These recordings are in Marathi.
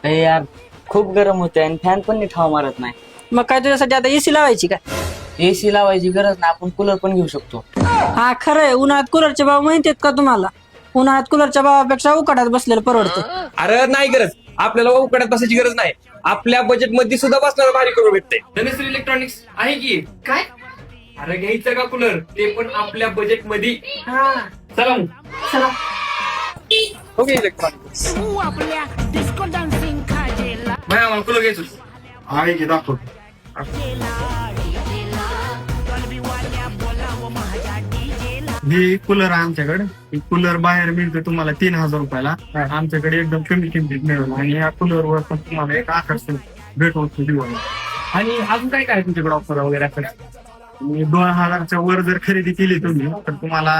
अरे यार खूप गरम होते आणि फॅन पण नीट हवा मारत नाही. मग काय तुझ्यासाठी आता एसी लावायची का? एसी लावायची गरज नाही, आपण कूलर पण घेऊ शकतो. हा खरंय, उन्हाळ्यात कूलरचे भाव माहिती आहेत का तुम्हाला? उन्हाळ्यात कूलरच्या भावापेक्षा उकाड्यात बसलेलं परवडतं. अरे नाही गरज, आपल्याला उकड्यात बसायची गरज नाही. आपल्या बजेट मध्ये सुद्धा बसणारा भारी करून भेटते. धनश्री इलेक्ट्रॉनिक्स आहे की काय? अरे घ्यायचं का कूलर, ते पण आपल्या बजेट मध्ये. चला मग. ओके इलेक्ट्रॉनिक्स नाही आम्हाला कूलर घ्यायचं. आहे की दाखव. हे कूलर आहे आमच्याकडे. कूलर बाहेर मिळतो तुम्हाला 3,000 रुपयाला. आमच्याकडे एकदम कमी किमतीत मिळेल आणि या कूलर वर पण तुम्हाला एक आकर्षण भेटवस्तू देऊ आम्ही. आणि अजून काय काय तुमच्याकडे ऑफर वगैरे असेल? आणि 2,000च्या वर जर खरेदी केली तुम्ही तर तुम्हाला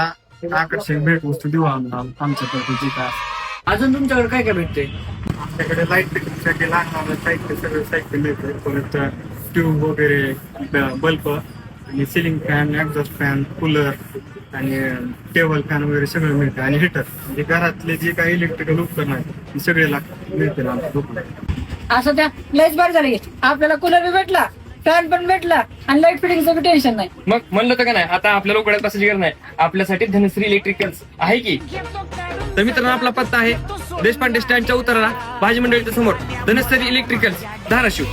आकर्षक भेटवस्तू देऊ आमच्याकडे जी काय. अजून तुमच्याकडे काय काय भेटते? आमच्याकडे लाईट फिटिंगसाठी लागणारं साहित्य सगळं साहित्य मिळतं. परत ट्यूब वगैरे, बल्ब आणि ceiling fan, exhaust fan, cooler आणि टेबल फॅन वगैरे सगळं मिळतं. आणि हिटर म्हणजे घरातले जे काही इलेक्ट्रिकल उपकरण आहेत ते सगळे मिळतील आमच्या दुकानात. असं त्या लयच बरं झालं, आपल्याला कूलर बी भेटला, फॅन पण भेटला आणि लाईट फिटिंगचं बी टेन्शन नाही. मग म्हणलं तर का नाही, आता आपल्याला उकड्यात बसायची गरज नाही. आपल्यासाठी धनश्री इलेक्ट्रिकल्स आहे की. तर मित्रांनो, आपला पत्ता आहे देशपांडे स्टँडच्या उतराला भाजी मंडळीच्या समोर, धनश्री इलेक्ट्रिकल्स, धाराशिव.